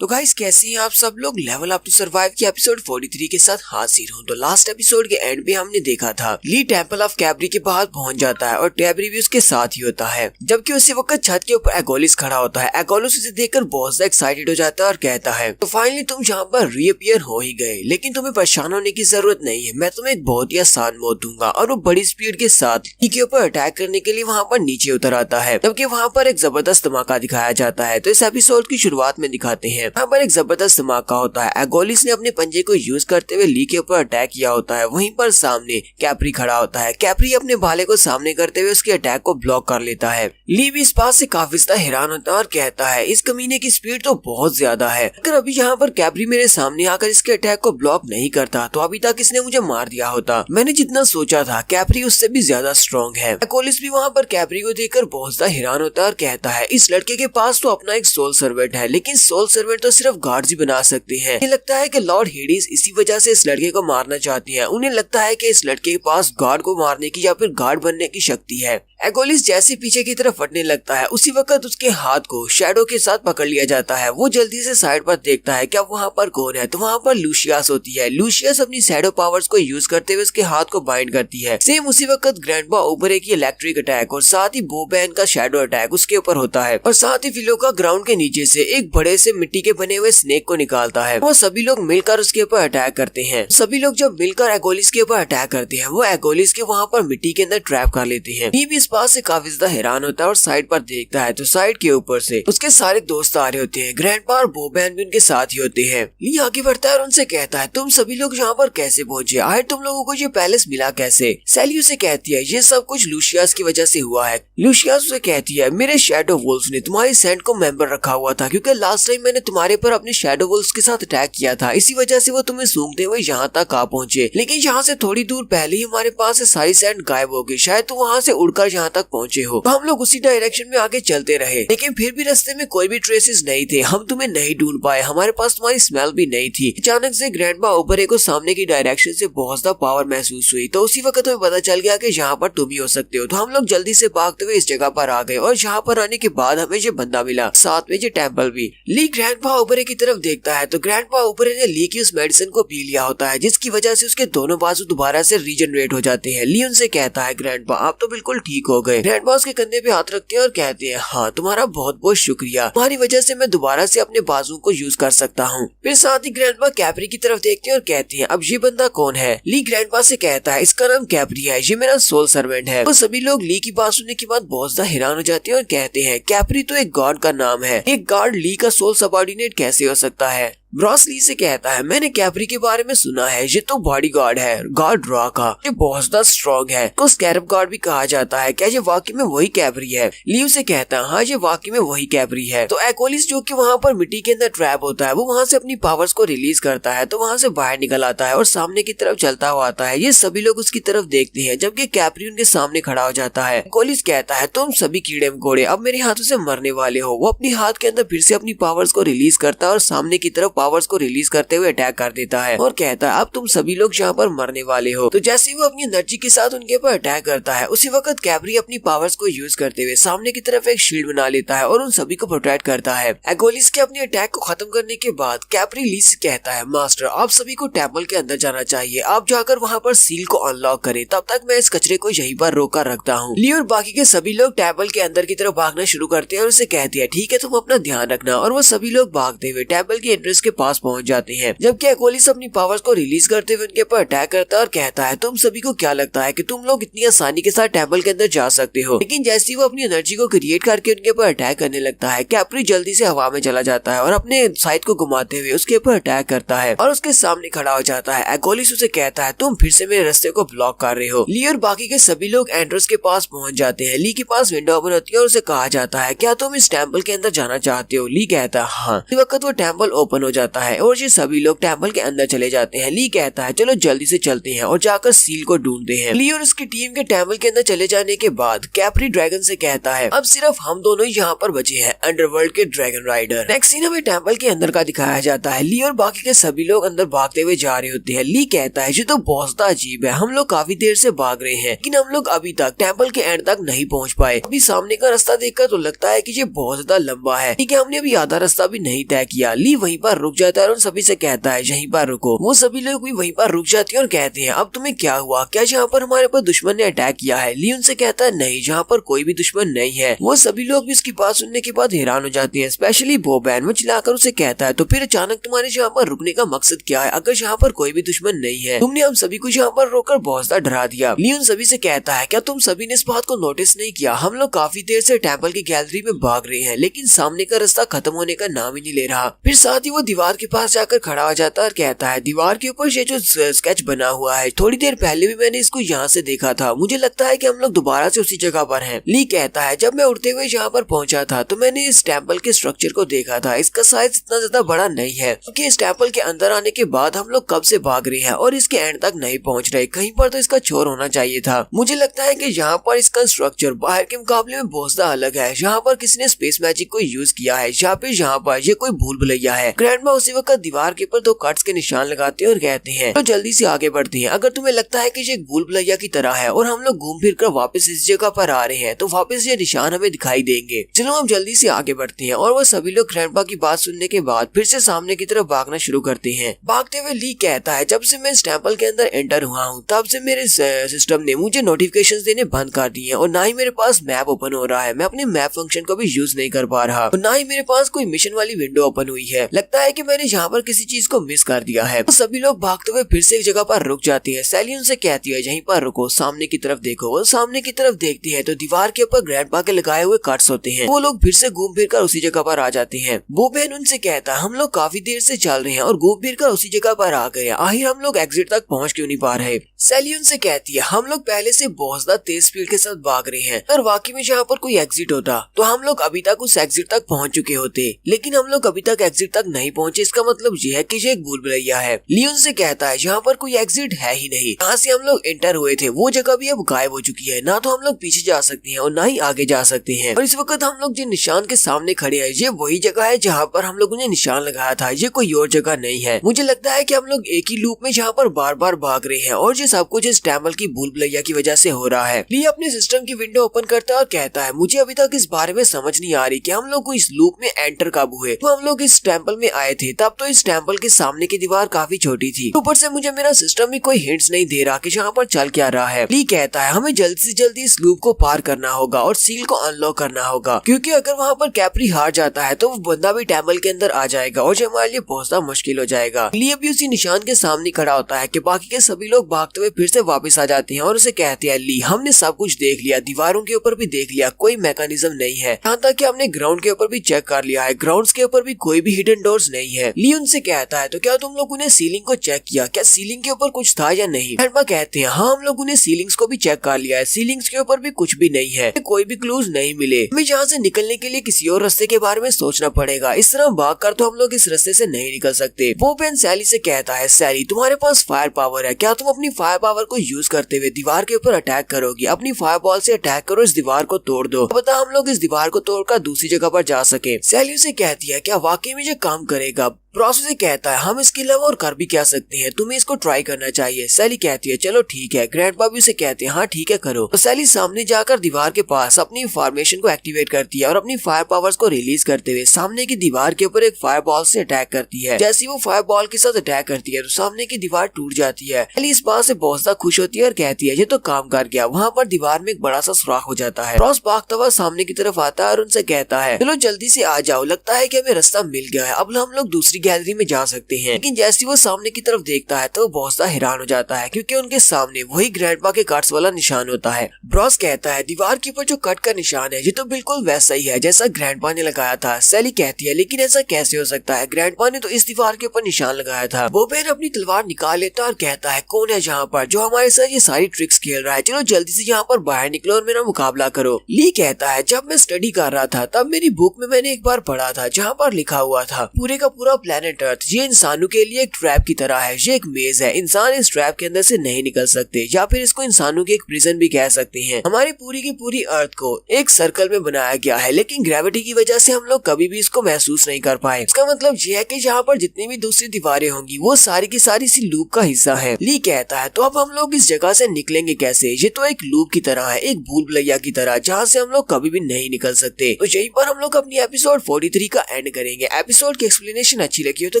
तो गाइस कैसे हैं आप सब लोग। लेवल अप टू सर्वाइव के एपिसोड 43 के साथ हाजिर हूं। तो लास्ट एपिसोड के एंड पे हमने देखा था ली टेंपल ऑफ कैप्री के बाहर पहुंच जाता है और टैबरी भी उसके साथ ही होता है। जबकि उसी वक्त छत के ऊपर एगोलिस खड़ा होता है। एगोलिस उसे देखकर बहुत ज्यादा एक्साइटेड हो जाता है और कहता है तो फाइनली तुम यहाँ पर रीअपियर हो ही गए, लेकिन तुम्हें परेशान होने की जरूरत नहीं है। मैं तुम्हें एक बहुत ही आसान मौत दूंगा। और वो बड़ी स्पीड के साथ ली के ऊपर अटैक करने के लिए वहाँ पर नीचे उतर आता है। जबकि वहाँ पर एक जबरदस्त धमाका दिखाया जाता है। तो इस एपिसोड की शुरुआत में दिखाते हैं यहाँ पर एक जबरदस्त धमाका होता है। एगोलिस ने अपने पंजे को यूज करते हुए ली के ऊपर अटैक किया होता है। वहीं पर सामने कैप्री खड़ा होता है। कैप्री अपने भाले को सामने करते हुए उसके अटैक को ब्लॉक कर लेता है। ली भी इस बात से काफी ज्यादा हैरान होता है और कहता है इस कमीने की स्पीड तो बहुत ज्यादा है। अगर अभी यहाँ पर कैप्री मेरे सामने आकर इसके अटैक को ब्लॉक नहीं करता तो अभी तक इसने मुझे मार दिया होता। मैंने जितना सोचा था कैप्री उससे भी ज्यादा स्ट्रॉन्ग है। एगोलिस भी वहाँ पर कैप्री को देखकर बहुत ज्यादा हैरान होता है और कहता है इस लड़के के पास तो अपना एक सोल सर्वेंट है, लेकिन सोल सर्वेंट तो सिर्फ गार्ड्स ही बना सकते हैं। उन्हें लगता है कि लॉर्ड हेडिस इसी वजह से इस लड़के को मारना चाहती है। उन्हें लगता है कि इस लड़के के पास गार्ड को मारने की या फिर गार्ड बनने की शक्ति है। एगोलिस जैसे पीछे की तरफ हटने लगता है उसी वक्त उसके हाथ को शैडो के साथ पकड़ लिया जाता है। वो जल्दी से साइड पर देखता है क्या वहाँ पर कौन है, तो वहाँ पर लूशियस होती है। लूशियस अपनी शैडो पावर्स को यूज करते हुए उसके हाथ को बाइंड करती है। सेम उसी वक्त ग्रैंडपा ओबरे की इलेक्ट्रिक अटैक और साथ ही बोबैन का शैडो अटैक उसके ऊपर होता है। और साथ ही फिलो का ग्राउंड के नीचे से एक बड़े से मिट्टी के बने हुए स्नेक को निकालता है। वो सभी लोग मिलकर उसके ऊपर अटैक करते हैं। सभी लोग जब मिलकर एगोलिस के ऊपर अटैक करते हैं वो एगोलिस के वहाँ पर मिट्टी के अंदर ट्रैप कर लेते हैं। ये भी इस बात से काफी ज्यादा हैरान होता है और साइड पर देखता है तो साइड के ऊपर से उसके सारे दोस्त आ रहे होते हैं। ग्रैंडपा और बोबैन भी उनके साथ ही होते हैं। ली आगे बढ़ता है और उनसे कहता है तुम सभी लोग यहाँ पर कैसे पहुंचे, आखिर तुम लोगों को ये पैलेस मिला कैसे। सैली उसे कहती है ये सब कुछ लूशियस की वजह से हुआ है। लूशियस उसे कहती है मेरे शैडो वुल्फ्स ने तुम्हारी सेंट को मेंबर रखा हुआ था, क्योंकि लास्ट टाइम मैंने तुम्हारे पर अपने शैडो वुल्फ्स के साथ अटैक किया था, इसी वजह से वो तुम्हें सूंघते हुए यहाँ तक आ पहुंचे। लेकिन यहाँ से थोड़ी दूर पहले ही हमारे पास से सारी सेंट गायब हो गई, शायद तुम वहाँ से उड़कर यहाँ तक पहुंचे हो। तो हम लोग उसी डायरेक्शन में आगे चलते रहे, लेकिन फिर भी रास्ते में कोई भी ट्रेसेस नहीं थे। हम तुम्हें नहीं ढूंढ पाए, हमारे पास तुम्हारी स्मेल भी नहीं थी। अचानक से ग्रैंडपा ओबरे को सामने की डायरेक्शन से बहुत ज्यादा पावर महसूस हुई। तो उसी वक्त हमें पता चल गया कि यहाँ पर तुम ही हो सकते हो। तो हम लोग जल्दी से भागते हुए इस जगह पर आ गए और यहाँ पर आने के बाद हमें ये बंदा मिला, साथ में ये टेंपल भी। ली ग्रैंडपा ओबरे की तरफ देखता है तो ग्रैंडपा ओबरे ने ली की उस मेडिसिन को पी लिया होता है, जिसकी वजह से उसके दोनों बाजू दोबारा से रीजनरेट हो जाते हैं। ली उनसे कहता है ग्रैंडपा आप तो बिल्कुल ठीक हो गए। ग्रैंडपा उसके कंधे पे हाथ रखते हैं और कहते हैं हाँ तुम्हारा बहुत बहुत शुक्रिया, तुम्हारी वजह से मैं दोबारा से अपने बाजू को यूज कर सकता हूँ। फिर साथ ही ग्रैंडपा कैप्री की तरफ देखते हैं और कहते हैं अब ये बंदा कौन है। ली ग्रैंडपा से कहता है इसका नाम कैप्री है, ये मेरा सोल सर्वेंट है। तो सभी लोग ली की बात सुनने के बाद बहुत ज्यादा हैरान हो जाते हैं और कहते हैं कैप्री तो एक गॉड का नाम है, एक गॉड ली का सोल सबऑर्डिनेट कैसे हो सकता है। ब्रॉस ली से कहता है मैंने कैप्री के बारे में सुना है, ये तो बॉडी गार्ड है गॉड रॉ का, ये बहुत ज्यादा स्ट्रॉन्ग है, तो स्कैरब गार्ड भी कहा जाता है। क्या ये वाकई में वही कैप्री है। ली उसे कहता है हाँ ये वाकई में वही कैप्री है। तो एगोलिस जो कि वहाँ पर मिट्टी के अंदर ट्रैप होता है वो वहाँ से अपनी पावर्स को रिलीज करता है, तो वहाँ से बाहर निकल आता है और सामने की तरफ चलता हुआ आता है। ये सभी लोग उसकी तरफ देखते हैं जबकि कैप्री उनके सामने खड़ा हो जाता है। एगोलिस कहता है तुम सभी कीड़े मकोड़े अब मेरे हाथों से मरने वाले हो। वो अपनी हाथ के अंदर फिर से अपनी पावर्स को रिलीज करता है और सामने की तरफ पावर्स को रिलीज करते हुए अटैक कर देता है और कहता है अब तुम सभी लोग यहाँ पर मरने वाले हो। तो जैसे वो अपनी एनर्जी के साथ उनके ऊपर अटैक करता है उसी वक्त कैप्री अपनी पावर्स को यूज करते हुए सामने की तरफ एक शील्ड बना लेता है और उन सभी को प्रोटेक्ट करता है। एगोलिस के अपने अटैक को खत्म करने के बाद कैप्री ली से कहता है मास्टर आप सभी को टेंपल के अंदर जाना चाहिए, आप जाकर वहाँ पर सील को अनलॉक करें, तब तक मैं इस कचरे को यहीं पर रोक कर रखता हूँ। ली और बाकी के सभी लोग टेंपल के अंदर की तरफ भागना शुरू करते हैं और उसे कहते हैं ठीक है तुम अपना ध्यान रखना। और वो सभी लोग भागते हुए टेंपल की एंट्रेंस के पास पहुंच जाते हैं, जबकि एगोलिस अपनी पावर्स को रिलीज करते हुए उनके ऊपर अटैक करता है और कहता है तुम सभी को क्या लगता है कि तुम लोग इतनी आसानी के साथ टेंपल के अंदर जा सकते हो। लेकिन जैसे वो अपनी एनर्जी को क्रिएट करके उनके ऊपर अटैक करने लगता है कैप्री जल्दी से हवा में चला जाता है और अपने साइड को घुमाते हुए उसके ऊपर अटैक करता है और उसके सामने खड़ा हो जाता है। एगोलिस उसे कहता है तुम फिर से मेरे रास्ते को ब्लॉक कर रहे हो। ली और बाकी के सभी लोग एंड्रोस के पास पहुंच जाते हैं। ली के पास विंडो ओपन होती है और उसे कहा जाता है क्या तुम इस टेंपल के अंदर जाना चाहते हो। ली कहता है हाँ। इस वक्त वो टेंपल ओपन हो जाता है और ये सभी लोग टेम्पल के अंदर चले जाते हैं। ली कहता है चलो जल्दी से चलते हैं और जाकर सील को ढूंढते हैं। ली और उसकी टीम के टेम्पल के अंदर चले जाने के बाद कैप्री ड्रैगन से कहता है अब सिर्फ हम दोनों ही यहाँ पर बचे हैं, अंडरवर्ल्ड के ड्रैगन राइडर। नेक्स्ट सीन हमें टेम्पल के अंदर का दिखाया जाता है। ली और बाकी के सभी लोग अंदर भागते हुए जा रहे होते हैं। ली कहता है ये तो बहुत ज्यादा अजीब है, हम लोग काफी देर से भाग रहे हैं लेकिन हम लोग अभी तक टेम्पल के एंड तक नहीं पहुँच पाए। अभी सामने का रास्ता देखकर तो लगता है कि ये बहुत ज्यादा लंबा है, ठीक है हमने अभी आधा रास्ता भी नहीं तय किया। ली वहीं पर रुक जाता है और सभी से कहता है यहीं पर रुको। वो सभी लोग भी वहीं पर रुक जाते हैं और कहते हैं अब तुम्हें क्या हुआ, क्या यहाँ पर हमारे पर दुश्मन ने अटैक किया है? ली उनसे कहता है नहीं, यहाँ पर कोई भी दुश्मन नहीं है। वो सभी लोग भी इसकी बात सुनने के बाद हैरान हो जाते हैं, स्पेशली बोबैन। वो चिल्लाकर उसे कहता है तो फिर अचानक तुम्हारे यहाँ पर रुकने का मकसद क्या है? अगर यहाँ पर कोई भी दुश्मन नहीं है, तुमने हम सभी को यहाँ पर रोककर बहुत ज्यादा डरा दिया। ली उन सभी से कहता है क्या तुम सभी ने इस बात को नोटिस नहीं किया? हम लोग काफी देर से टेम्पल की गैलरी में भाग रहे हैं लेकिन सामने का रास्ता खत्म होने का नाम ही नहीं ले रहा। फिर साथ ही वो दीवार के पास जाकर खड़ा हो जाता है और कहता है दीवार के ऊपर ये जो स्केच बना हुआ है थोड़ी देर पहले भी मैंने इसको यहाँ से देखा था, मुझे लगता है कि हम लोग दोबारा से उसी जगह पर हैं। ली कहता है जब मैं उड़ते हुए यहाँ पर पहुंचा था तो मैंने इस टेम्पल के स्ट्रक्चर को देखा था, इसका साइज इतना ज्यादा बड़ा नहीं है क्योंकि इस टेम्पल के अंदर आने के बाद हम लोग कब से भाग रहे हैं और इसके एंड तक नहीं पहुंच रहे, कहीं पर तो इसका छोर होना चाहिए था। मुझे लगता है कि यहाँ पर इसका स्ट्रक्चर बाहर के मुकाबले में बहुत ज्यादा अलग है, यहाँ पर किसी ने स्पेस मैजिक को यूज किया है या फिर यहाँ पर ये कोई भूल भुलैया है। ग्रैंडमा उसी वक्त दीवार के ऊपर 2 कट्स के निशान लगाते हैं और कहते हैं तो जल्दी से आगे बढ़ते हैं। अगर तुम्हें लगता है कि ये एक भूल भुलैया की तरह है और हम लोग घूम फिर कर वापस इस जगह पर आ रहे हैं तो वापस ये निशान हमें दिखाई देंगे, चलो हम जल्दी से आगे बढ़ते हैं। और वो सभी लोग ग्रैंडपा की बात सुनने के बाद फिर से सामने की तरफ भागना शुरू करते हैं। भागते हुए ली कहता है जब से मैं इस टेम्पल के अंदर एंटर हुआ हूँ तब से मेरे सिस्टम ने मुझे नोटिफिकेशंस देने बंद कर दिए हैं और ना ही मेरे पास मैप ओपन हो रहा है, मैं अपने मैप फंक्शन को भी यूज नहीं कर पा रहा और ना ही मेरे पास कोई मिशन वाली विंडो ओपन हुई है। लगता है कि मैंने यहाँ पर किसी चीज को मिस कर दिया है। तो सभी लोग भागते हुए फिर से एक जगह पर रुक जाती है। सैली उनसे कहती है यहीं पर रुको, सामने की तरफ देखो। वो सामने की तरफ देखती है तो दीवार के ऊपर ग्रैंडपा के लगाए हुए कट्स होते हैं। वो लोग फिर से घूम फिर कर उसी जगह पर आ जाते हैं। बोबैन उनसे कहता है हम लोग काफी देर से चल रहे हैं और घूम फिर कर उसी जगह पर आ गए, आखिर हम लोग एग्जिट तक पहुँच क्यों नहीं पा रहे? सैली उनसे कहती है हम लोग पहले से बहुत ज्यादा तेज स्पीड के साथ भाग रहे हैं, अगर वाकई में यहाँ पर कोई एग्जिट होता तो हम लोग अभी तक उस एग्जिट तक पहुँच चुके होते, लेकिन हम लोग अभी तक एग्जिट तक नहीं पहुँचे, इसका मतलब ये है कि ये एक भूल भुलैया है। लियोन से कहता है यहाँ पर कोई एग्जिट है ही नहीं, जहाँ से हम लोग एंटर हुए थे वो जगह भी अब गायब हो चुकी है, ना तो हम लोग पीछे जा सकते हैं और ना ही आगे जा सकते हैं। और इस वक्त हम लोग जिन निशान के सामने खड़े हैं ये वही जगह है जहाँ पर हम लोगों ने निशान लगाया था, ये कोई और जगह नहीं है। मुझे लगता है कि हम लोग एक ही लूप में यहाँ पर बार बार भाग रहे हैं और ये सब कुछ इस टेम्पल की भूल भुलैया की वजह से हो रहा है। ली अपने सिस्टम की विंडो ओपन करता है और कहता है मुझे अभी तक इस बारे में समझ नहीं आ रही कि हम लोग को इस लूप में एंटर कब हुए। तो हम लोग इस टेम्पल में आए थे तब तो इस टेम्पल के सामने की दीवार काफी छोटी थी, ऊपर से मुझे मेरा सिस्टम भी कोई हिंट्स नहीं दे रहा कि यहाँ पर चल क्या रहा है। ली कहता है हमें जल्दी से जल्दी इस लूप को पार करना होगा और सील को अनलॉक करना होगा, क्योंकि अगर वहाँ पर कैप्री हार जाता है तो वो बंदा भी टेम्पल के अंदर आ जाएगा और जो हमारे लिए पहुंचना मुश्किल हो जाएगा। ली अभी उसी निशान के सामने खड़ा होता है कि बाकी के सभी लोग भागते हुए फिर से वापस आ जाते हैं और उसे कहते हैं ली हमने सब कुछ देख लिया, दीवारों के ऊपर भी देख लिया, कोई मैकेनिज्म नहीं है, यहाँ तक कि हमने ग्राउंड के ऊपर भी चेक कर लिया है, ग्राउंड्स के ऊपर भी कोई भी हिडन डोर्स नहीं है। ली उनसे कहता है तो क्या तुम लोगों ने सीलिंग को चेक किया, क्या सीलिंग के ऊपर कुछ था या नहीं? ग्रैंडपा कहते हैं हाँ हम लोगों ने सीलिंग्स को भी चेक कर लिया है, सीलिंग्स के ऊपर भी कुछ भी नहीं है, कोई भी क्लूज नहीं मिले, हमें यहाँ से निकलने के लिए किसी और रास्ते के बारे में सोचना पड़ेगा, इस तरह भाग कर तो हम लोग इस रास्ते से नहीं निकल सकते। बोबैन सैली से कहता है सैली तुम्हारे पास फायर पावर है, क्या तुम अपनी फायर पावर को यूज करते हुए दीवार के ऊपर अटैक करोगी? अपनी फायर बॉल से अटैक करो, इस दीवार को तोड़ दो, पता हम लोग इस दीवार को तोड़कर दूसरी जगह पर जा सके। सैली से कहती है क्या वाकई में ये काम करेगा? ब्रॉस से कहता है हम इसके अलावा और कर भी क्या सकते हैं, तुम्हें इसको ट्राई करना चाहिए। सैली कहती है चलो ठीक है। ग्रैंडपा भी उसे कहते हैं हाँ ठीक है करो। तो सैली सामने जाकर दीवार के पास अपनी फॉर्मेशन को एक्टिवेट करती है और अपनी फायर पावर्स को रिलीज करते हुए सामने की दीवार के ऊपर एक फायर बॉल से अटैक करती है। जैसे वो फायर बॉल के साथ अटैक करती है तो सामने की दीवार टूट जाती है। सैली इस बात से बहुत ज्यादा खुश होती है और कहती है ये तो काम कर गया। वहाँ पर दीवार में एक बड़ा सा सुराख हो जाता है। ब्रॉस भागता हुआ सामने की तरफ आता है और उनसे कहता है चलो जल्दी से आ जाओ, लगता है कि हमें रास्ता मिल गया है, अब हम लोग दूसरी गैलरी में जा सकते हैं। लेकिन जैसे वो सामने की तरफ देखता है तो वो बहुत ज्यादा हैरान हो जाता है क्योंकि उनके सामने वही ग्रैंडपा के कट्स वाला निशान होता है। ब्रॉस कहता है दीवार के ऊपर जो कट का निशान है ये तो बिल्कुल वैसा ही है जैसा ग्रैंडपा ने लगाया था। सैली कहती है लेकिन ऐसा कैसे हो सकता है, ग्रैंडपा ने तो इस दीवार के ऊपर निशान लगाया था। बोबैन अपनी तलवार निकाल लेता है और कहता है कौन है यहाँ पर जो हमारे साथ ये सारी ट्रिक्स खेल रहा है, चलो जल्दी से यहाँ पर बाहर निकलो और मेरा मुकाबला करो। ली कहता है जब मैं स्टडी कर रहा था तब मेरी बुक में मैंने एक बार पढ़ा था जहाँ पर लिखा हुआ था पूरे का का पूरा प्लेनेट अर्थ ये इंसानों के लिए एक ट्रैप की तरह है। ये एक मेज है, इंसान इस ट्रैप के अंदर से नहीं निकल सकते, या फिर इसको इंसानों की एक प्रिजन भी कह सकते हैं। हमारी पूरी की पूरी अर्थ को एक सर्कल में बनाया गया है, लेकिन ग्रेविटी की वजह से हम लोग कभी भी इसको महसूस नहीं कर पाए। इसका मतलब ये है कि यहाँ पर जितनी भी दूसरी दीवारें होंगी वो सारी की सारी इसी लूप का हिस्सा है। ली कहता है तो अब हम लोग इस जगह से निकलेंगे कैसे? ये तो एक लूप की तरह है, एक भूल भुलैया की तरह, जहाँ से हम लोग कभी भी नहीं निकल सकते। तो यहीं पर हम लोग अपनी एपिसोड 43 का एंड करेंगे। एपिसोड की एक्सप्लेनेशन अच्छी लगी हो तो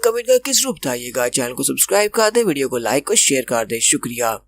कमेंट करके जरूर बताइएगा। चैनल को सब्सक्राइब कर दे, वीडियो को लाइक और शेयर कर दे। शुक्रिया।